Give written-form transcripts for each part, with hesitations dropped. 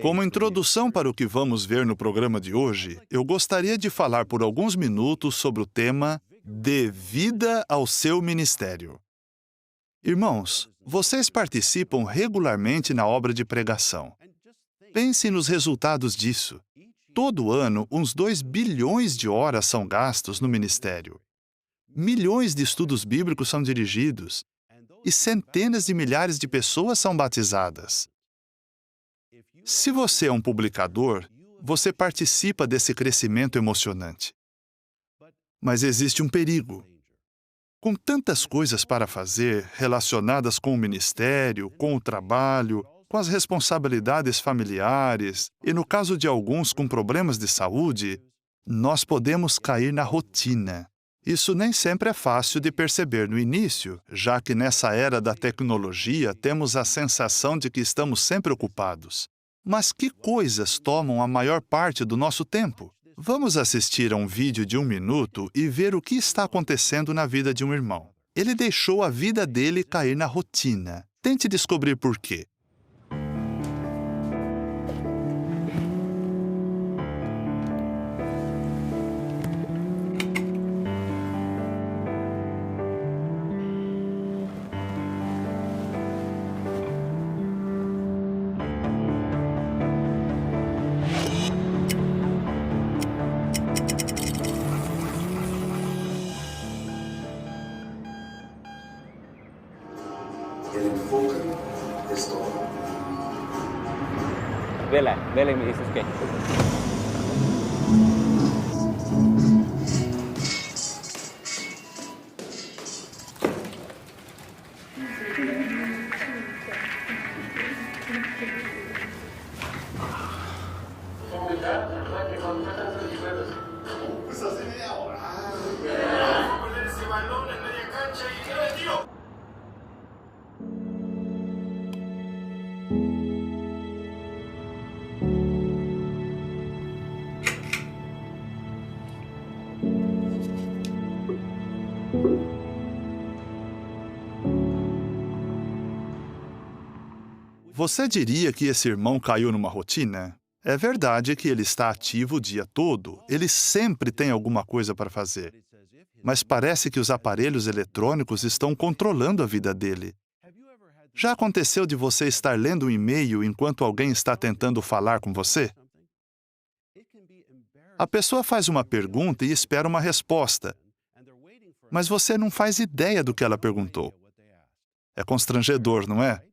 Como introdução para o que vamos ver no programa de hoje, eu gostaria de falar por alguns minutos sobre o tema Dê vida ao seu ministério. Irmãos, vocês participam regularmente na obra de pregação. Pense nos resultados disso. Todo ano, uns 2 bilhões de horas são gastos no ministério. Milhões de estudos bíblicos são dirigidos e centenas de milhares de pessoas são batizadas. Se você é um publicador, você participa desse crescimento emocionante. Mas existe um perigo. Com tantas coisas para fazer, relacionadas com o ministério, com o trabalho, com as responsabilidades familiares, e no caso de alguns com problemas de saúde, nós podemos cair na rotina. Isso nem sempre é fácil de perceber no início, já que nessa era da tecnologia temos a sensação de que estamos sempre ocupados. Mas que coisas tomam a maior parte do nosso tempo? Vamos assistir a um vídeo de 1 minuto e ver o que está acontecendo na vida de um irmão. Ele deixou a vida dele cair na rotina. Tente descobrir por quê. El enfoque es todo. Vela y me dices qué. Poner ese balón en media cancha y que lo metió. Você diria que esse irmão caiu numa rotina? É verdade que ele está ativo o dia todo, ele sempre tem alguma coisa para fazer. Mas parece que os aparelhos eletrônicos estão controlando a vida dele. Já aconteceu de você estar lendo um e-mail enquanto alguém está tentando falar com você? A pessoa faz uma pergunta e espera uma resposta, mas você não faz ideia do que ela perguntou. É constrangedor, não é?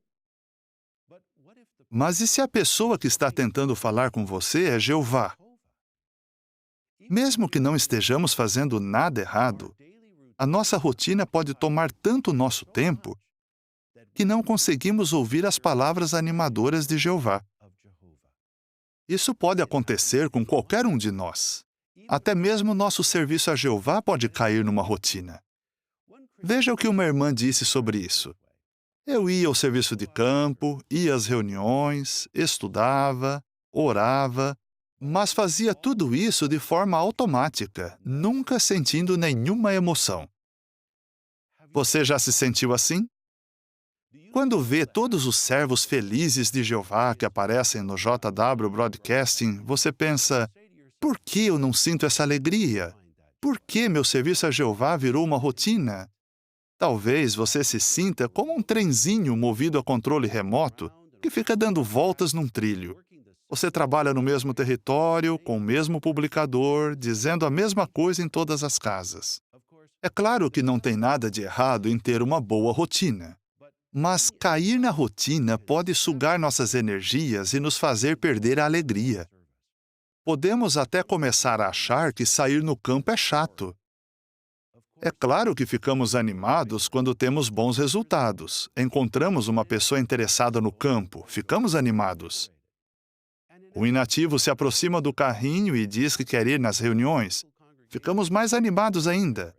Mas e se a pessoa que está tentando falar com você é Jeová? Mesmo que não estejamos fazendo nada errado, a nossa rotina pode tomar tanto nosso tempo que não conseguimos ouvir as palavras animadoras de Jeová. Isso pode acontecer com qualquer um de nós. Até mesmo nosso serviço a Jeová pode cair numa rotina. Veja o que uma irmã disse sobre isso. Eu ia ao serviço de campo, ia às reuniões, estudava, orava, mas fazia tudo isso de forma automática, nunca sentindo nenhuma emoção. Você já se sentiu assim? Quando vê todos os servos felizes de Jeová que aparecem no JW Broadcasting, você pensa, por que eu não sinto essa alegria? Por que meu serviço a Jeová virou uma rotina? Talvez você se sinta como um trenzinho movido a controle remoto que fica dando voltas num trilho. Você trabalha no mesmo território, com o mesmo publicador, dizendo a mesma coisa em todas as casas. É claro que não tem nada de errado em ter uma boa rotina. Mas cair na rotina pode sugar nossas energias e nos fazer perder a alegria. Podemos até começar a achar que sair no campo é chato. É claro que ficamos animados quando temos bons resultados. Encontramos uma pessoa interessada no campo, ficamos animados. O inativo se aproxima do carrinho e diz que quer ir nas reuniões. Ficamos mais animados ainda.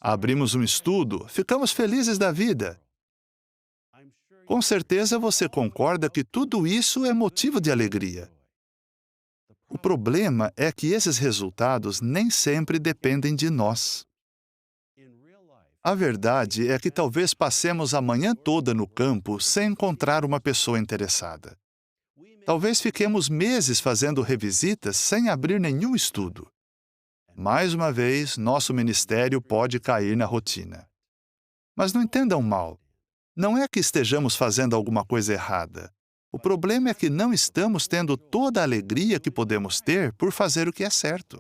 Abrimos um estudo, ficamos felizes da vida. Com certeza você concorda que tudo isso é motivo de alegria. O problema é que esses resultados nem sempre dependem de nós. A verdade é que talvez passemos a manhã toda no campo sem encontrar uma pessoa interessada. Talvez fiquemos meses fazendo revisitas sem abrir nenhum estudo. Mais uma vez, nosso ministério pode cair na rotina. Mas não entendam mal. Não é que estejamos fazendo alguma coisa errada. O problema é que não estamos tendo toda a alegria que podemos ter por fazer o que é certo.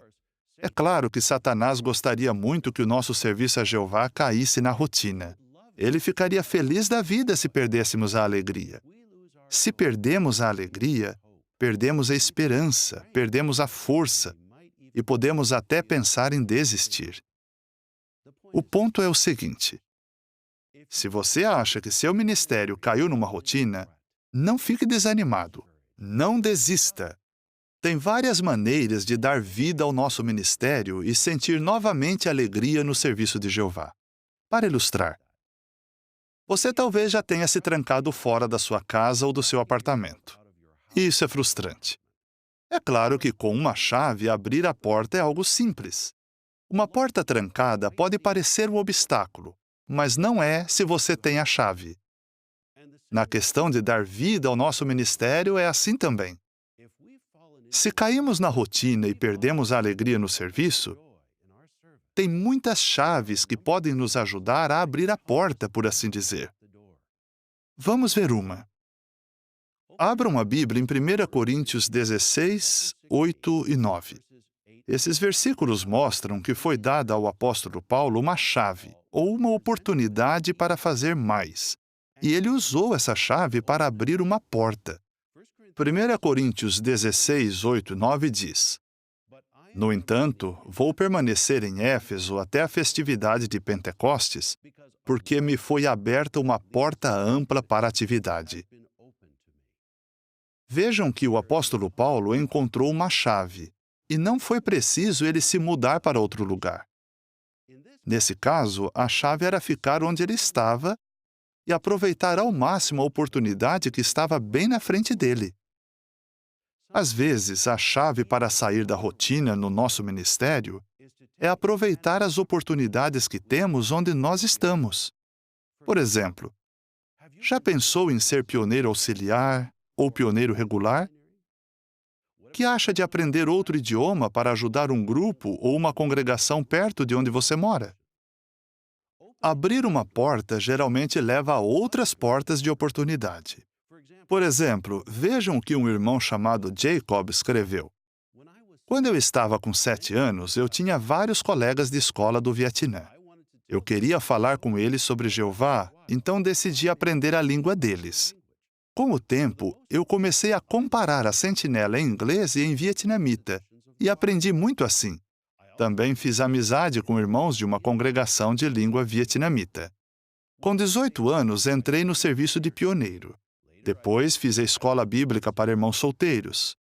É claro que Satanás gostaria muito que o nosso serviço a Jeová caísse na rotina. Ele ficaria feliz da vida se perdêssemos a alegria. Se perdemos a alegria, perdemos a esperança, perdemos a força e podemos até pensar em desistir. O ponto é o seguinte: se você acha que seu ministério caiu numa rotina, não fique desanimado. Não desista. Tem várias maneiras de dar vida ao nosso ministério e sentir novamente alegria no serviço de Jeová. Para ilustrar, você talvez já tenha se trancado fora da sua casa ou do seu apartamento. Isso é frustrante. É claro que com uma chave abrir a porta é algo simples. Uma porta trancada pode parecer um obstáculo, mas não é se você tem a chave. Na questão de dar vida ao nosso ministério é assim também. Se caímos na rotina e perdemos a alegria no serviço, tem muitas chaves que podem nos ajudar a abrir a porta, por assim dizer. Vamos ver uma. Abram a Bíblia em 1 Coríntios 16, 8 e 9. Esses versículos mostram que foi dada ao apóstolo Paulo uma chave, ou uma oportunidade para fazer mais. E ele usou essa chave para abrir uma porta. 1 Coríntios 16, 8 e 9 diz: No entanto, vou permanecer em Éfeso até a festividade de Pentecostes, porque me foi aberta uma porta ampla para a atividade. Vejam que o apóstolo Paulo encontrou uma chave, e não foi preciso ele se mudar para outro lugar. Nesse caso, a chave era ficar onde ele estava e aproveitar ao máximo a oportunidade que estava bem na frente dele. Às vezes, a chave para sair da rotina no nosso ministério é aproveitar as oportunidades que temos onde nós estamos. Por exemplo, já pensou em ser pioneiro auxiliar ou pioneiro regular? O que acha de aprender outro idioma para ajudar um grupo ou uma congregação perto de onde você mora? Abrir uma porta geralmente leva a outras portas de oportunidade. Por exemplo, vejam o que um irmão chamado Jacob escreveu. Quando eu estava com 7 anos, eu tinha vários colegas de escola do Vietnã. Eu queria falar com eles sobre Jeová, então decidi aprender a língua deles. Com o tempo, eu comecei a comparar a sentinela em inglês e em vietnamita, e aprendi muito assim. Também fiz amizade com irmãos de uma congregação de língua vietnamita. Com 18 anos, entrei no serviço de pioneiro. Depois, fiz a escola bíblica para irmãos solteiros.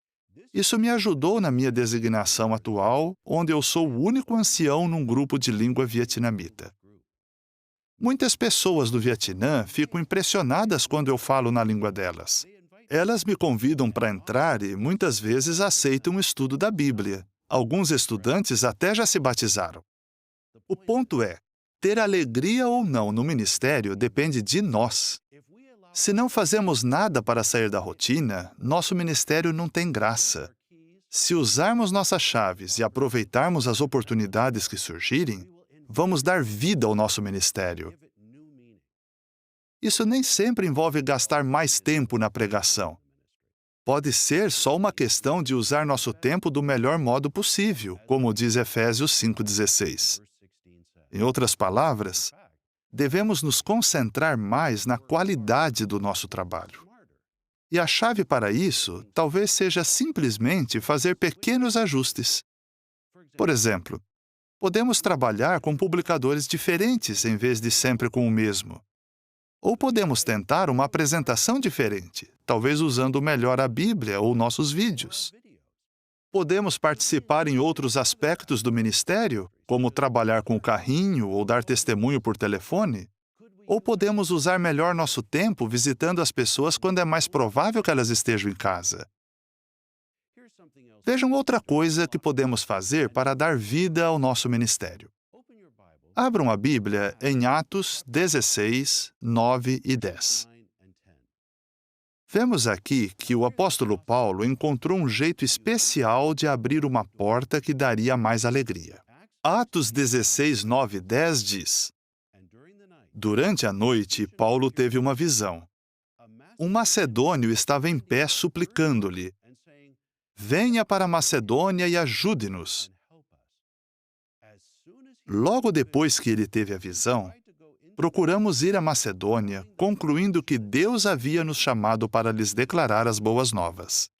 Isso me ajudou na minha designação atual, onde eu sou o único ancião num grupo de língua vietnamita. Muitas pessoas do Vietnã ficam impressionadas quando eu falo na língua delas. Elas me convidam para entrar e, muitas vezes, aceitam o estudo da Bíblia. Alguns estudantes até já se batizaram. O ponto é, ter alegria ou não no ministério depende de nós. Se não fazemos nada para sair da rotina, nosso ministério não tem graça. Se usarmos nossas chaves e aproveitarmos as oportunidades que surgirem, vamos dar vida ao nosso ministério. Isso nem sempre envolve gastar mais tempo na pregação. Pode ser só uma questão de usar nosso tempo do melhor modo possível, como diz Efésios 5,16. Em outras palavras, devemos nos concentrar mais na qualidade do nosso trabalho. E a chave para isso talvez seja simplesmente fazer pequenos ajustes. Por exemplo, podemos trabalhar com publicadores diferentes em vez de sempre com o mesmo. Ou podemos tentar uma apresentação diferente, talvez usando melhor a Bíblia ou nossos vídeos. Podemos participar em outros aspectos do ministério, como trabalhar com o carrinho ou dar testemunho por telefone. Ou podemos usar melhor nosso tempo visitando as pessoas quando é mais provável que elas estejam em casa. Vejam outra coisa que podemos fazer para dar vida ao nosso ministério. Abram a Bíblia em Atos 16, 9 e 10. Vemos aqui que o apóstolo Paulo encontrou um jeito especial de abrir uma porta que daria mais alegria. Atos 16, 9 e 10 diz: Durante a noite, Paulo teve uma visão. Um macedônio estava em pé suplicando-lhe: Venha para a Macedônia e ajude-nos. Logo depois que ele teve a visão, procuramos ir à Macedônia, concluindo que Deus havia nos chamado para lhes declarar as boas novas.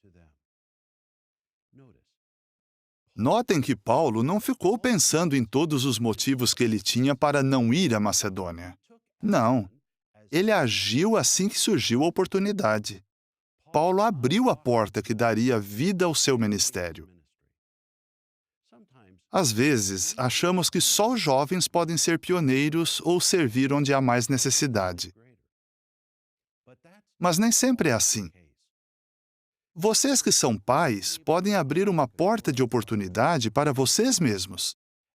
Notem que Paulo não ficou pensando em todos os motivos que ele tinha para não ir à Macedônia. Não. Ele agiu assim que surgiu a oportunidade. Paulo abriu a porta que daria vida ao seu ministério. Às vezes, achamos que só os jovens podem ser pioneiros ou servir onde há mais necessidade. Mas nem sempre é assim. Vocês que são pais podem abrir uma porta de oportunidade para vocês mesmos.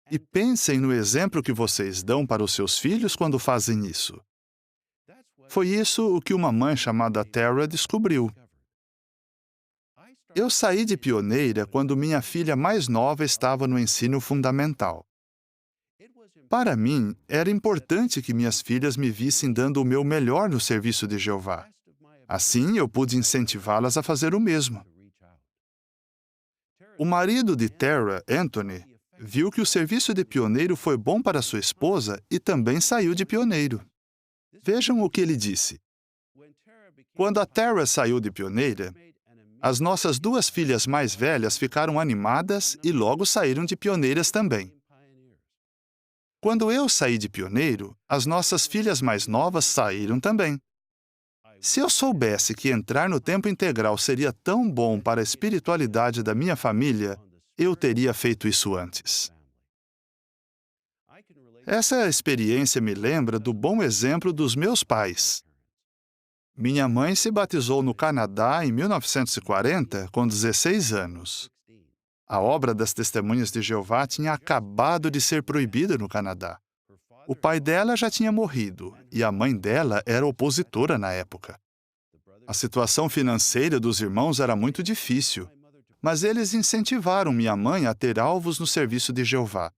E pensem no exemplo que vocês dão para os seus filhos quando fazem isso. Foi isso o que uma mãe chamada Tara descobriu. Eu saí de pioneira quando minha filha mais nova estava no ensino fundamental. Para mim, era importante que minhas filhas me vissem dando o meu melhor no serviço de Jeová. Assim, eu pude incentivá-las a fazer o mesmo. O marido de Tara, Anthony, viu que o serviço de pioneiro foi bom para sua esposa e também saiu de pioneiro. Vejam o que ele disse. Quando a Tara saiu de pioneira, as nossas duas filhas mais velhas ficaram animadas e logo saíram de pioneiras também. Quando eu saí de pioneiro, as nossas filhas mais novas saíram também. Se eu soubesse que entrar no tempo integral seria tão bom para a espiritualidade da minha família, eu teria feito isso antes. Essa experiência me lembra do bom exemplo dos meus pais. Minha mãe se batizou no Canadá em 1940, com 16 anos. A obra das Testemunhas de Jeová tinha acabado de ser proibida no Canadá. O pai dela já tinha morrido e a mãe dela era opositora na época. A situação financeira dos irmãos era muito difícil, mas eles incentivaram minha mãe a ter alvos no serviço de Jeová.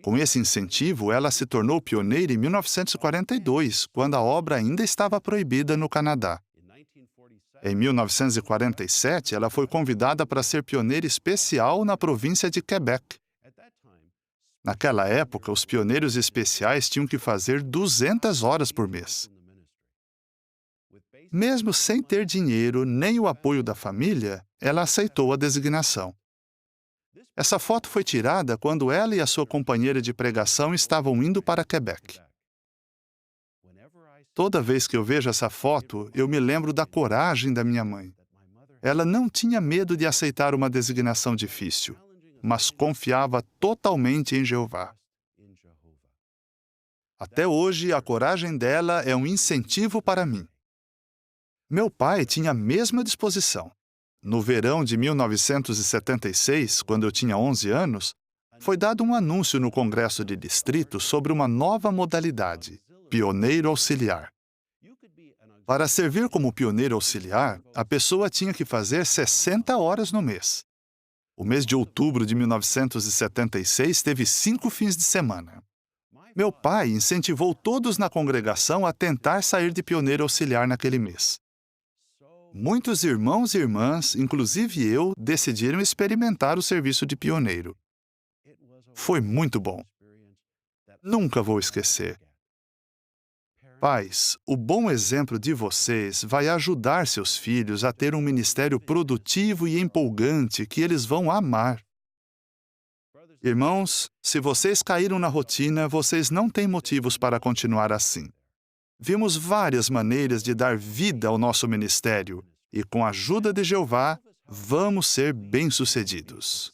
Com esse incentivo, ela se tornou pioneira em 1942, quando a obra ainda estava proibida no Canadá. Em 1947, ela foi convidada para ser pioneira especial na província de Quebec. Naquela época, os pioneiros especiais tinham que fazer 200 horas por mês. Mesmo sem ter dinheiro nem o apoio da família, ela aceitou a designação. Essa foto foi tirada quando ela e a sua companheira de pregação estavam indo para Quebec. Toda vez que eu vejo essa foto, eu me lembro da coragem da minha mãe. Ela não tinha medo de aceitar uma designação difícil, mas confiava totalmente em Jeová. Até hoje, a coragem dela é um incentivo para mim. Meu pai tinha a mesma disposição. No verão de 1976, quando eu tinha 11 anos, foi dado um anúncio no Congresso de Distrito sobre uma nova modalidade, pioneiro auxiliar. Para servir como pioneiro auxiliar, a pessoa tinha que fazer 60 horas no mês. O mês de outubro de 1976 teve 5 fins de semana. Meu pai incentivou todos na congregação a tentar sair de pioneiro auxiliar naquele mês. Muitos irmãos e irmãs, inclusive eu, decidiram experimentar o serviço de pioneiro. Foi muito bom. Nunca vou esquecer. Pais, o bom exemplo de vocês vai ajudar seus filhos a ter um ministério produtivo e empolgante que eles vão amar. Irmãos, se vocês caíram na rotina, vocês não têm motivos para continuar assim. Vimos várias maneiras de dar vida ao nosso ministério e, com a ajuda de Jeová, vamos ser bem-sucedidos.